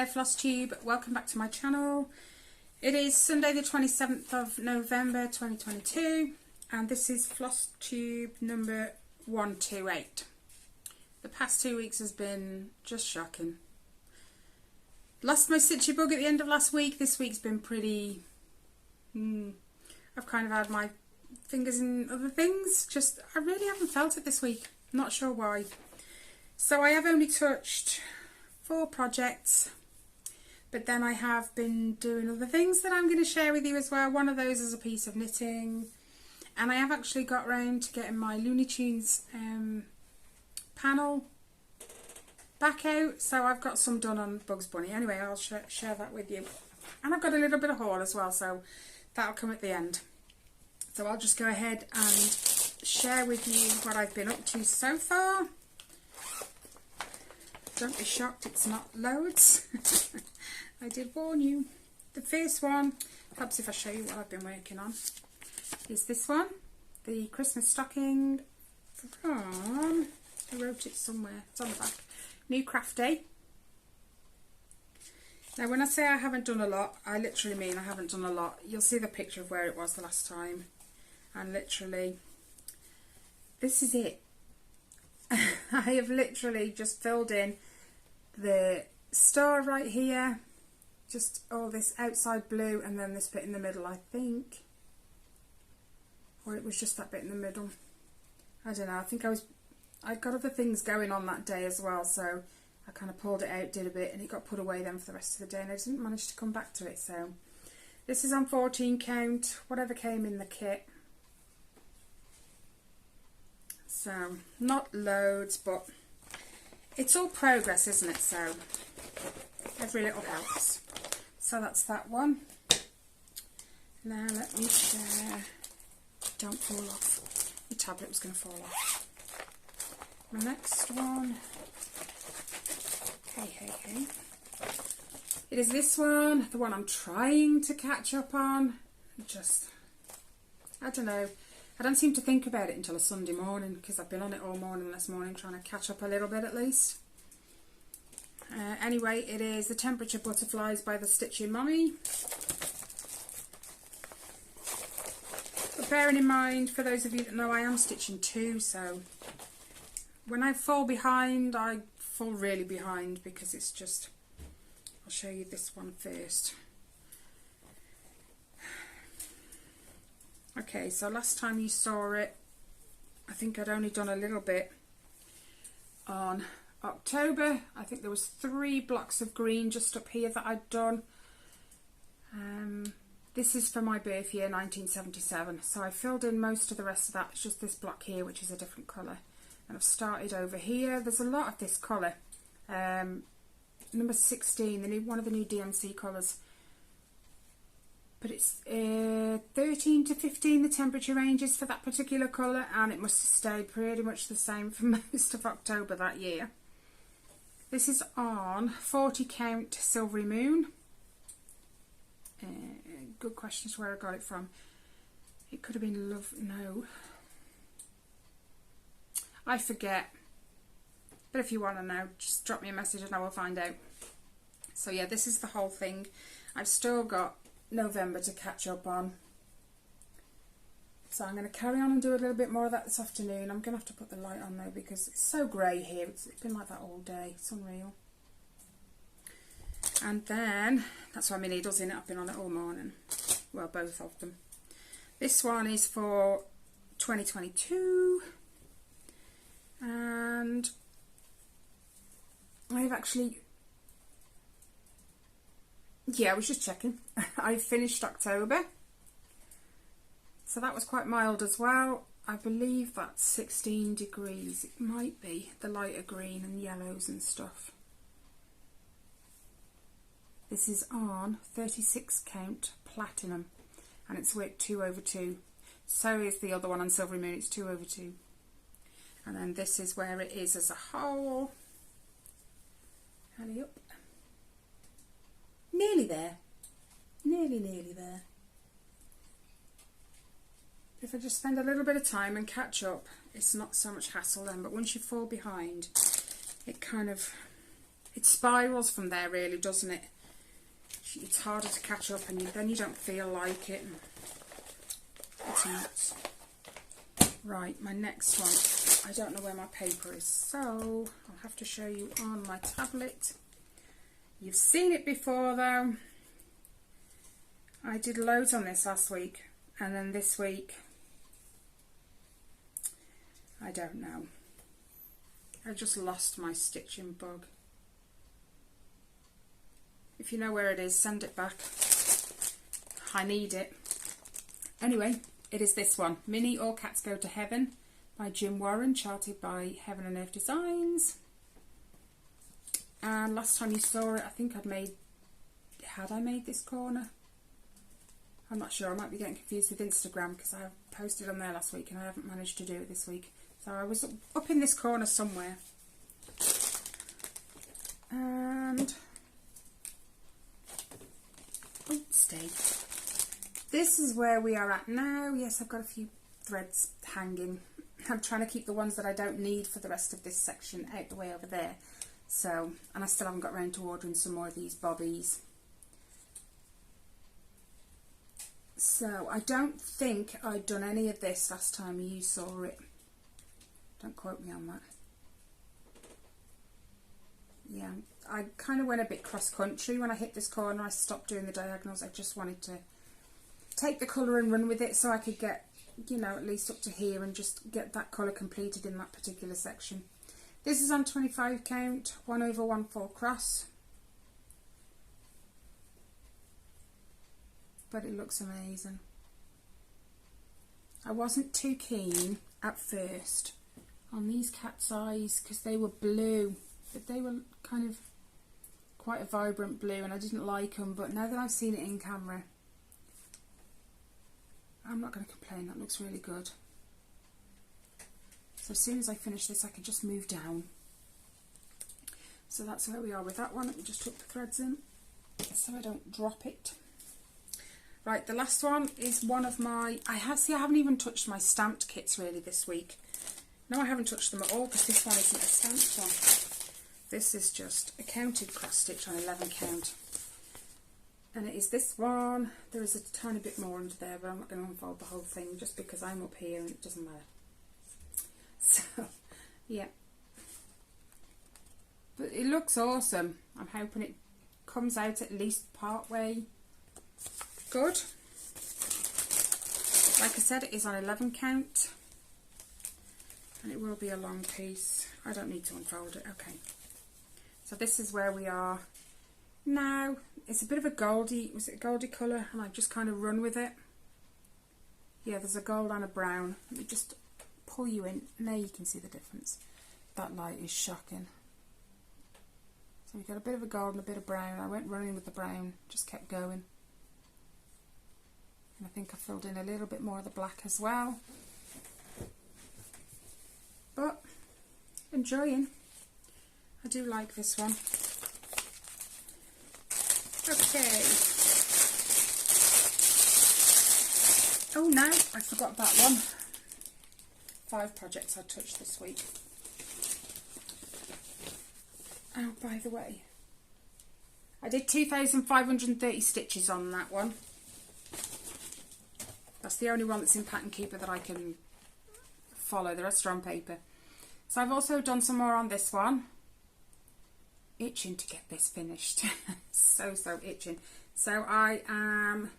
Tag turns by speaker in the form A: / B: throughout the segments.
A: Flosstube, welcome back to my channel. It is Sunday the 27th of November 2022 and this is Flosstube number 128. The past 2 weeks has been just shocking. Lost my stitchy bug at the end of last week. This week's been pretty... I've kind of had my fingers in other things. I really haven't felt it this week. Not sure why. So I have only touched 4 projects, but then I have been doing other things that I'm going to share with you as well. One of those is a piece of knitting, and I have actually got round to getting my Looney Tunes panel back out, so I've got some done on Bugs Bunny. Anyway, I'll share that with you, and I've got a little bit of haul as well, so that'll come at the end. So I'll just go ahead and share with you what I've been up to so far. Don't be shocked, it's not loads. I did warn you. The first one, perhaps if I show you what I've been working on, is this one. The Christmas stocking from, I wrote it somewhere, it's on the back. New Craft Day. Now when I say I haven't done a lot, I literally mean I haven't done a lot. You'll see the picture of where it was the last time. And literally, this is it. I have literally just filled in the star right here, just all this outside blue, and then this bit in the middle, I think, or it was just that bit in the middle. I don't know. I think I got other things going on that day as well, so I kind of pulled it out, did a bit, and it got put away then for the rest of the day, and I didn't manage to come back to it. So this is on 14 count, whatever came in the kit. So not loads, but it's all progress, isn't it? So every little helps. So that's that one. Now let me share. Don't fall off. The tablet was going to fall off. My next one. Hey. It is this one, the one I'm trying to catch up on. I don't know. I don't seem to think about it until a Sunday morning, because I've been on it all morning this morning trying to catch up a little bit at least. Anyway, it is the Temperature Butterflies by the Stitchy Mommy. But bearing in mind, for those of you that know, I am stitching too, so when I fall behind, I fall really behind, because it's just... I'll show you this one first. Okay, so last time you saw it, I think I'd only done a little bit on October. I think there was 3 blocks of green just up here that I'd done. This is for my birth year, 1977. So I filled in most of the rest of that. It's just this block here, which is a different colour. And I've started over here. There's a lot of this colour. Number 16, one of the new DMC colours. But it's 13 to 15 the temperature ranges for that particular colour, and it must have stayed pretty much the same for most of October that year. This is on 40 count Silvery Moon. Good question as where I got it from. It could have been no. I forget. But if you want to know, just drop me a message and I will find out. So yeah, this is the whole thing. I've still got November to catch up on, so I'm going to carry on and do a little bit more of that this afternoon. I'm going to have to put the light on though, because it's so grey here. It's been like that all day. It's unreal. And then that's why my needle's in it. I've been on it all morning, well, both of them. This one is for 2022, and I've actually... Yeah, I was just checking. I finished October. So that was quite mild as well. I believe that's 16 degrees. It might be the lighter green and yellows and stuff. This is on 36 count platinum, and it's worked 2/2. So is the other one on Silvery Moon. It's 2/2. And then this is where it is as a whole. Hurry up. Nearly there. Nearly there. If I just spend a little bit of time and catch up, it's not so much hassle then, but once you fall behind, it it spirals from there really, doesn't it? It's harder to catch up, and then you don't feel like it. It's nuts. Right, my next one. I don't know where my paper is, so I'll have to show you on my tablet. You've seen it before though. I did loads on this last week, and then this week, I don't know. I just lost my stitching bug. If you know where it is, send it back. I need it. Anyway, it is this one. Mini All Cats Go to Heaven by Jim Warren, charted by Heaven and Earth Designs. And last time you saw it, I think had I made this corner? I'm not sure, I might be getting confused with Instagram because I posted on there last week and I haven't managed to do it this week. So I was up in this corner somewhere. And stay. This is where we are at now. Yes, I've got a few threads hanging. I'm trying to keep the ones that I don't need for the rest of this section out the way over there. So, and I still haven't got around to ordering some more of these bobbies. So, I don't think I'd done any of this last time you saw it. Don't quote me on that. Yeah, I kind of went a bit cross-country when I hit this corner. I stopped doing the diagonals. I just wanted to take the colour and run with it so I could get, you know, at least up to here and just get that colour completed in that particular section. This is on 25 count, 1/1/4 cross. But it looks amazing. I wasn't too keen at first on these cat's eyes because they were blue, but they were kind of quite a vibrant blue and I didn't like them, but now that I've seen it in camera, I'm not going to complain. That looks really good. So as soon as I finish this, I can just move down. So that's where we are with that one. Let me just hook the threads in so I don't drop it. Right, the last one is one of my... I haven't even touched my stamped kits really this week. No, I haven't touched them at all because this one isn't a stamped one. This is just a counted cross stitch on 11 count. And it is this one. There is a tiny bit more under there, but I'm not going to unfold the whole thing just because I'm up here and it doesn't matter. So, yeah. But it looks awesome. I'm hoping it comes out at least part way good. Like I said, it is on 11 count. And it will be a long piece. I don't need to unfold it. Okay. So this is where we are now. It's a bit of a goldy, was it a goldy colour? And I've just kind of run with it. Yeah, there's a gold and a brown. Let me just pull you in. Now you can see the difference. That light is shocking. So we've got a bit of a gold and a bit of brown. I went running with the brown, just kept going. And I think I filled in a little bit more of the black as well. But, enjoying. I do like this one. Okay. Oh no, I forgot that one. 5 projects I touched this week. Oh, by the way, I did 2,530 stitches on that one. That's the only one that's in Pattern Keeper that I can follow. The rest are on paper. So I've also done some more on this one. Itching to get this finished. so itching. So I am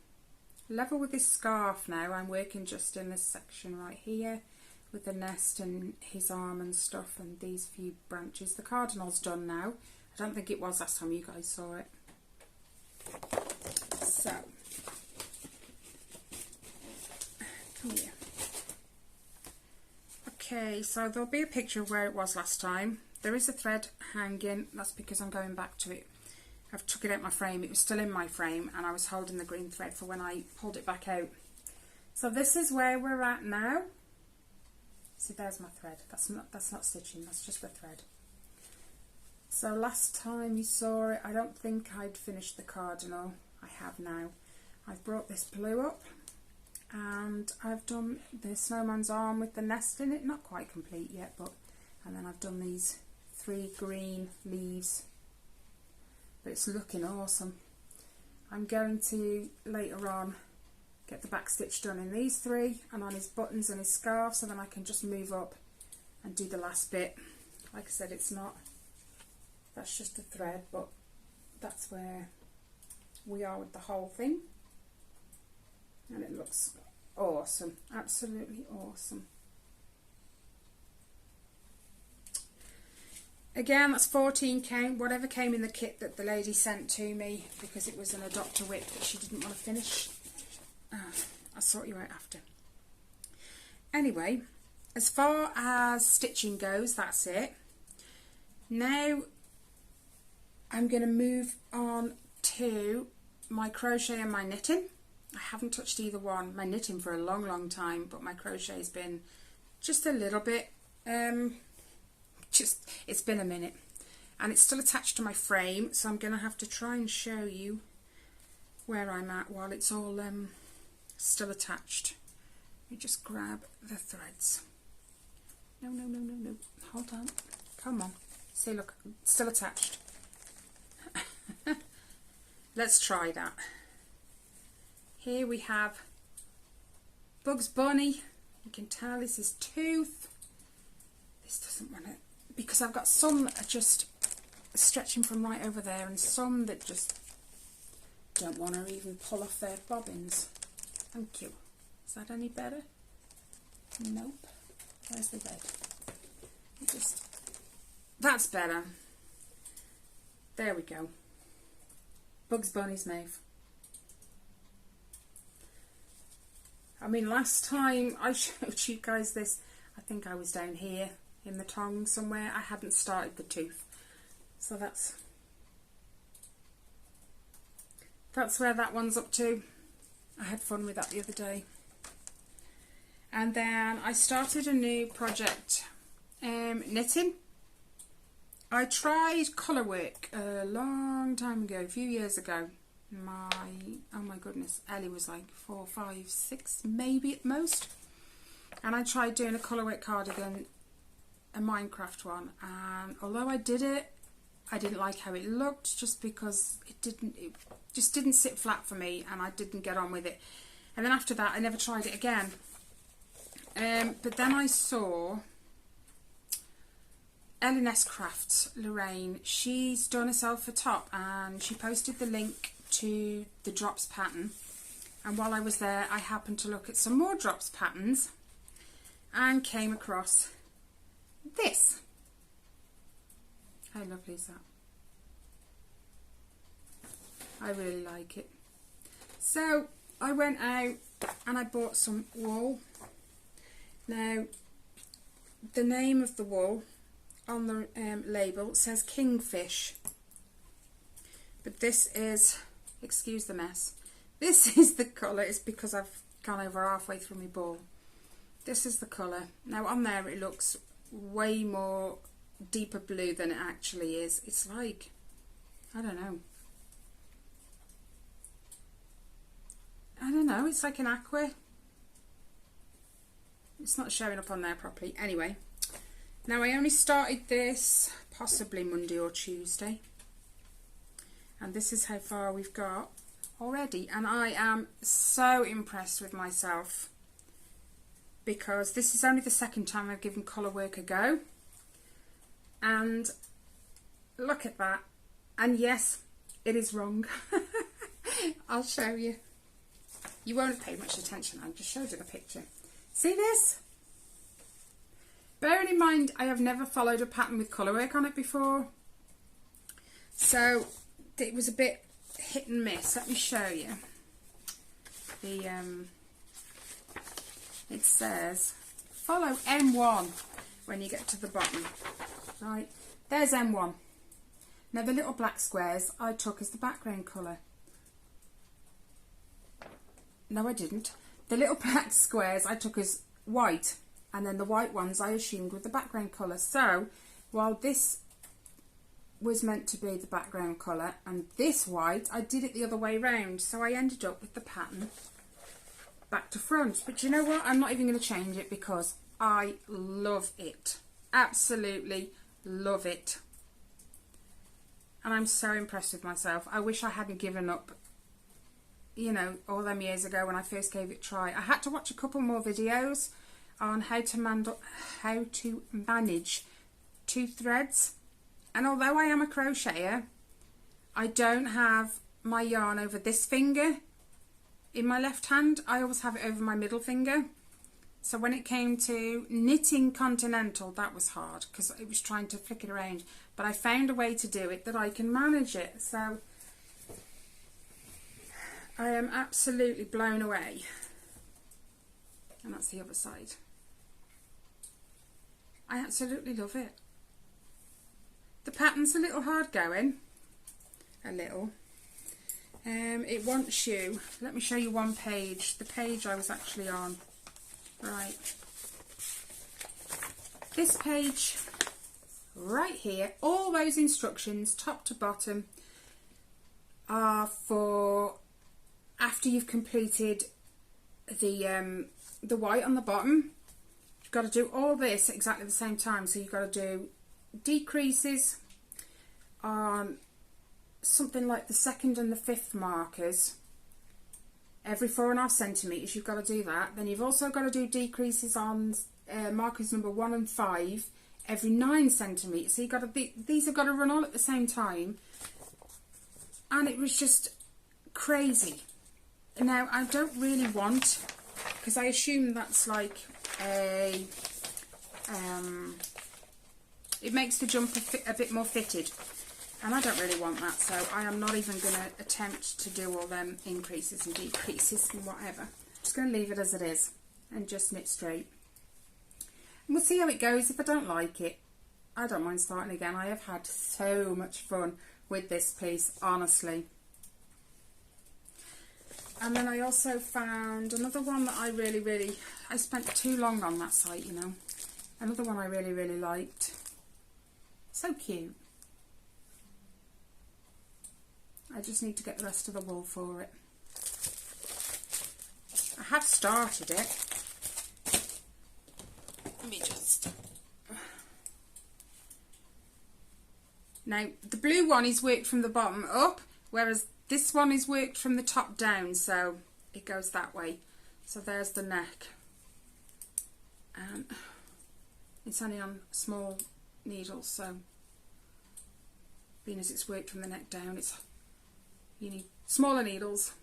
A: level with this scarf now. I'm working just in this section right here with the nest and his arm and stuff and these few branches. The cardinal's done now. I don't think it was last time you guys saw it. So, come here. Okay, so there'll be a picture of where it was last time. There is a thread hanging. That's because I'm going back to it. I've took it out my frame. It was still in my frame and I was holding the green thread for when I pulled it back out. So this is where we're at now. See, there's my thread. That's not stitching, that's just the thread. So last time you saw it, I don't think I'd finished the cardinal. I have now. I've brought this blue up and I've done the snowman's arm with the nest in it. Not quite complete yet, but, and then I've done these 3 green leaves but it's looking awesome. I'm going to later on get the back stitch done in these three and on his buttons and his scarf, so then I can just move up and do the last bit. Like I said, it's not, that's just a thread, but that's where we are with the whole thing, and it looks awesome, absolutely awesome. Again, that's 14 count, whatever came in the kit that the lady sent to me, because it was an adopter whip that she didn't want to finish. I'll sort you out after. Anyway, as far as stitching goes, that's it. Now I'm going to move on to my crochet and my knitting. I haven't touched either one, my knitting, for a long time, but my crochet has been just a little bit, it's been a minute, and it's still attached to my frame, so I'm going to have to try and show you where I'm at while it's all still attached. Let me just grab the threads. No, hold on, come on. See, look, it's still attached. Let's try that. Here we have Bugs Bunny. You can tell this is tooth. This doesn't want it, because I've got some that are just stretching from right over there, and some that just don't want to even pull off their bobbins. Thank you. Is that any better? Nope. Where's the red? That's better. There we go. Bugs Bunny's mouth. I mean, last time I showed you guys this, I think I was down here in the tongue somewhere. I hadn't started the tooth. So that's where that one's up to. I had fun with that the other day. And then I started a new project, knitting. I tried colour work a long time ago, a few years ago. Oh my goodness, Ellie was like 4, 5, 6 maybe at most. And I tried doing a colour work cardigan, a Minecraft one, and although I did it, I didn't like how it looked, just because it just didn't sit flat for me, and I didn't get on with it. And then after that I never tried it again. But then I saw L&S Crafts, Lorraine, she's done herself a top, and she posted the link to the drops pattern, and while I was there I happened to look at some more drops patterns and came across this. How lovely is that? I really like it. So I went out and I bought some wool. Now the name of the wool on the label says Kingfish, but this is, excuse the mess, this is the colour. It's because I've gone over halfway through my ball. This is the colour. Now on there it looks way more deeper blue than it actually is. It's like, I don't know, it's like an aqua. It's not showing up on there properly. Anyway, now I only started this possibly Monday or Tuesday, and this is how far we've got already, and I am so impressed with myself, because this is only the second time I've given colour work a go, and look at that. And yes, it is wrong. I'll show you. You won't have paid much attention, I just showed you the picture. See this? Bearing in mind I have never followed a pattern with colour work on it before, so it was a bit hit and miss. Let me show you. It says follow M1 when you get to the bottom. Right, there's M1. Now the little black squares I took as the background colour. No, I didn't. The little black squares I took as white, and then the white ones I assumed were the background colour. So while this was meant to be the background colour and this white, I did it the other way round, so I ended up with the pattern back to front. But you know what, I'm not even going to change it, because I love it, absolutely love it. and I'm so impressed with myself. I wish I hadn't given up, you know, all them years ago when I first gave it a try. I had to watch a couple more videos on how to manage 2 threads, and although I am a crocheter, I don't have my yarn over this finger in my left hand. I always have it over my middle finger. So when it came to knitting continental, that was hard because it was trying to flick it around, but I found a way to do it that I can manage it. So I am absolutely blown away. And that's the other side. I absolutely love it. The pattern's a little hard going, a little. It wants you, let me show you one page, the page I was actually on. Right, this page right here, all those instructions top to bottom are for after you've completed the white on the bottom. You've got to do all this at exactly the same time. So you've got to do decreases on something like the 2nd and the 5th markers every 4.5 centimetres. You've got to do that. Then you've also got to do decreases on markers number 1 and 5 every 9 centimetres. So you've got to these have got to run all at the same time, and it was just crazy. Now I don't really want, because I assume that's like a it makes the jumper a bit more fitted, and I don't really want that, so I am not even going to attempt to do all them increases and decreases and whatever. I'm just going to leave it as it is and just knit straight. And we'll see how it goes. If I don't like it, I don't mind starting again. I have had so much fun with this piece, honestly. And then I also found another one that I spent too long on that site, you know. Another one I really liked. So cute. I just need to get the rest of the wool for it. I have started it. Let me just... Now, the blue one is worked from the bottom up, whereas this one is worked from the top down, so it goes that way. So there's the neck. And it's only on small needles, so being as it's worked from the neck down, you need smaller needles.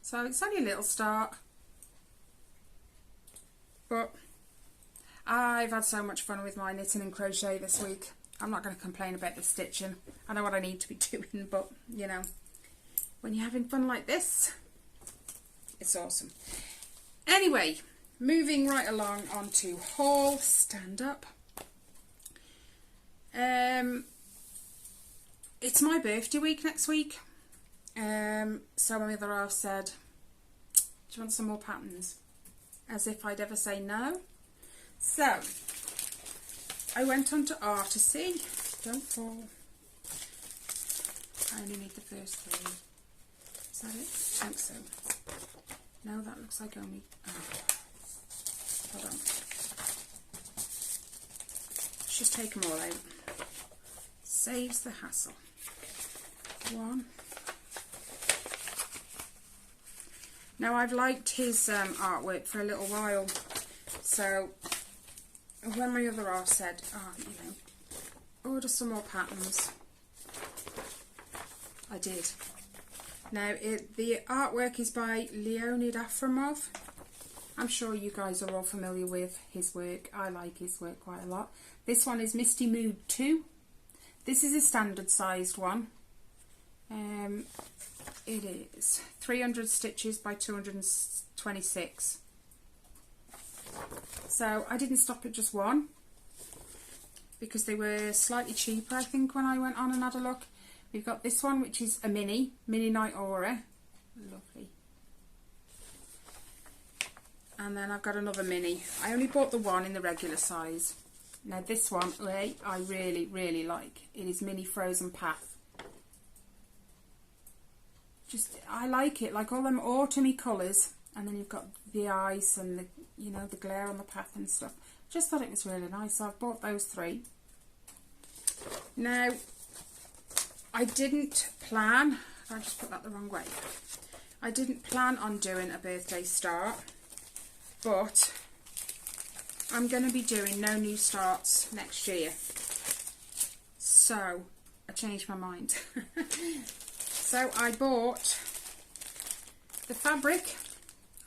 A: So it's only a little start, but I've had so much fun with my knitting and crochet this week. I'm not going to complain about the stitching. I know what I need to be doing, but you know, when you're having fun like this, it's awesome. Anyway, moving right along onto haul. Stand up. It's my birthday week next week. So my mother half said, do you want some more patterns? As if I'd ever say no. So I went on to Artisy. Don't fall. I only need the first 3. Is that it? I think so. No, that looks like only... Oh. Hold on. Let's just take them all out. Saves the hassle. 1. Now I've liked his artwork for a little while, so when my other half said, oh, you know, order some more patterns, I did. Now the artwork is by Leonid Afromov. I'm sure you guys are all familiar with his work. I like his work quite a lot. This one is Misty Mood 2. This is a standard sized one. It is 300 stitches by 226. So I didn't stop at just one because they were slightly cheaper, I think, when I went on and had a look. We've got this one, which is a mini Night Aura. Lovely. And then I've got another mini. I only bought the one in the regular size. Now this one, I really like. It is Mini Frozen Path. I like it, like all them autumny colours, and then you've got the ice and the, you know, the glare on the path and stuff. Just thought it was really nice, so I've bought those 3. Now, I didn't plan, I just put that the wrong way. I didn't plan on doing a birthday start, but I'm going to be doing no new starts next year. So I changed my mind. So I bought the fabric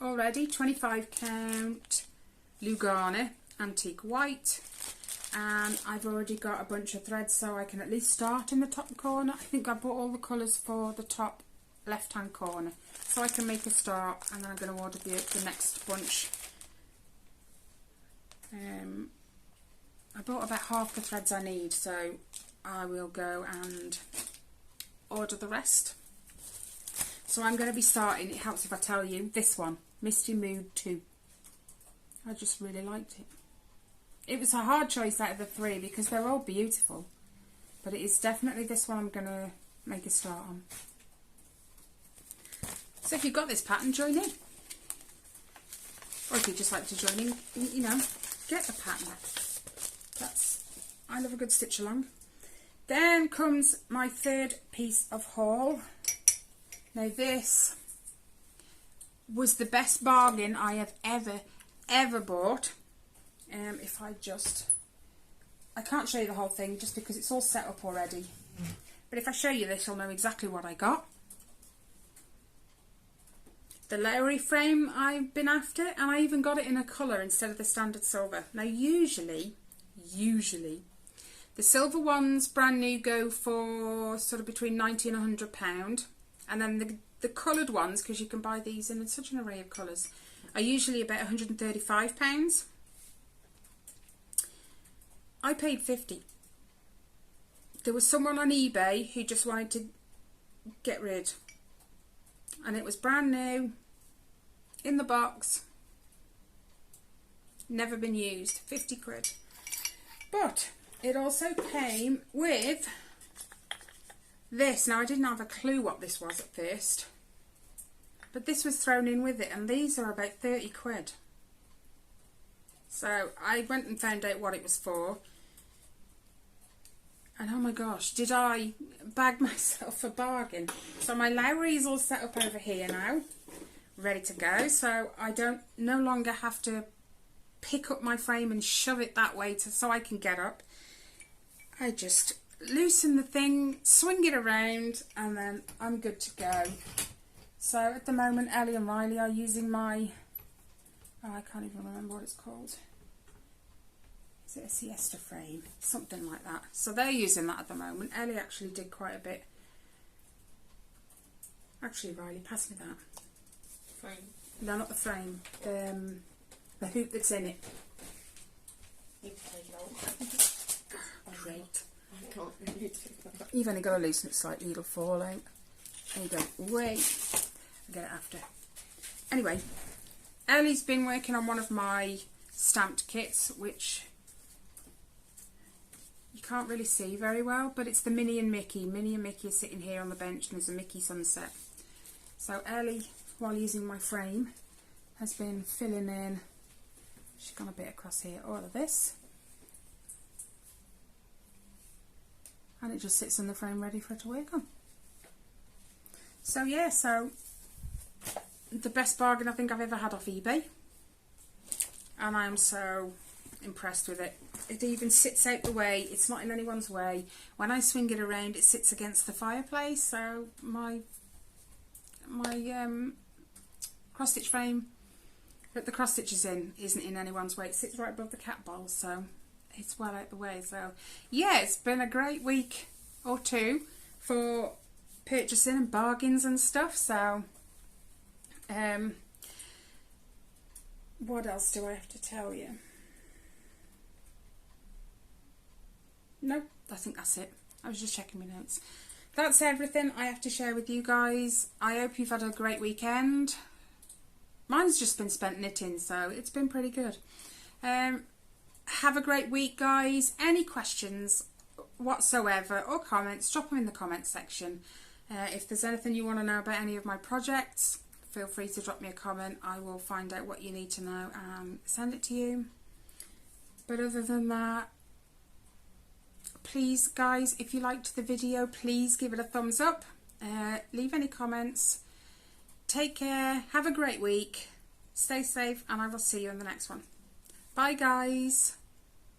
A: already, 25 count Lugana antique white, and I've already got a bunch of threads so I can at least start in the top corner. I think I bought all the colours for the top left hand corner so I can make a start, and then I'm going to order the next bunch. I bought about half the threads I need, so I will go and order the rest. So I'm going to be starting, it helps if I tell you, this one, Misty Mood 2. I just really liked it. It was a hard choice out of the three because they're all beautiful, but it is definitely this one I'm going to make a start on. So if you've got this pattern, join in. Or if you just like to join in, you know, get the pattern. I love a good stitch along. Then comes my third piece of haul. Now this was the best bargain I have ever bought. If I can't show you the whole thing just because it's all set up already. But if I show you this, you'll know exactly what I got. The Lowry frame I've been after, and I even got it in a colour instead of the standard silver. Now usually, the silver ones brand new go for sort of between £90 and £100, and then the coloured ones, because you can buy these in such an array of colours, are usually about £135. I paid £50. There was someone on eBay who just wanted to get rid, and it was brand new, in the box, never been used, 50 quid. But it also came with this. Now I didn't have a clue what this was at first, but this was thrown in with it, and these are about 30 quid. So I went and found out what it was for, and oh my gosh, did I bag myself a bargain. So my Lowry is all set up over here now, ready to go, so I no longer have to pick up my frame and shove it that way so I can get up. I just loosen the thing, swing it around, and then I'm good to go. So at the moment Ellie and Riley are using my, I can't even remember what it's called. Is it a siesta frame? Something like that. So they're using that at the moment. Ellie actually did quite a bit. Actually, Riley, pass me that. Frame? No, not the frame. The hoop that's in it.
B: You can take it out.
A: Great.
B: I can't really do that.
A: You've only got to loosen it slightly, it'll fall out. There you go. Wait. I'll get it after. Anyway, Ellie's been working on one of my stamped kits, which you can't really see very well, but it's the Minnie and Mickey. Minnie and Mickey are sitting here on the bench, and there's a Mickey sunset. So Ellie, while using my frame, has been filling in, she's gone a bit across here, all of this. And it just sits in the frame ready for her to work on. So yeah, so the best bargain I think I've ever had off eBay. And I'm so impressed with it. It even sits out the way, it's not in anyone's way. When I swing it around, it sits against the fireplace, so my cross stitch frame that the cross stitch is in isn't in anyone's way. It sits right above the cat bowl, so it's well out the way. So yeah, it's been a great week or two for purchasing and bargains and stuff. So what else do I have to tell you? No, I think that's it. I was just checking my notes. That's everything I have to share with you guys. I hope you've had a great weekend. Mine's just been spent knitting, so it's been pretty good. Have a great week, guys. Any questions whatsoever or comments, drop them in the comments section. If there's anything you want to know about any of my projects, feel free to drop me a comment. I will find out what you need to know and send it to you. But other than that, please guys, if you liked the video, please give it a thumbs up, leave any comments. Take care, have a great week, stay safe, and I will see you in the next one. Bye guys.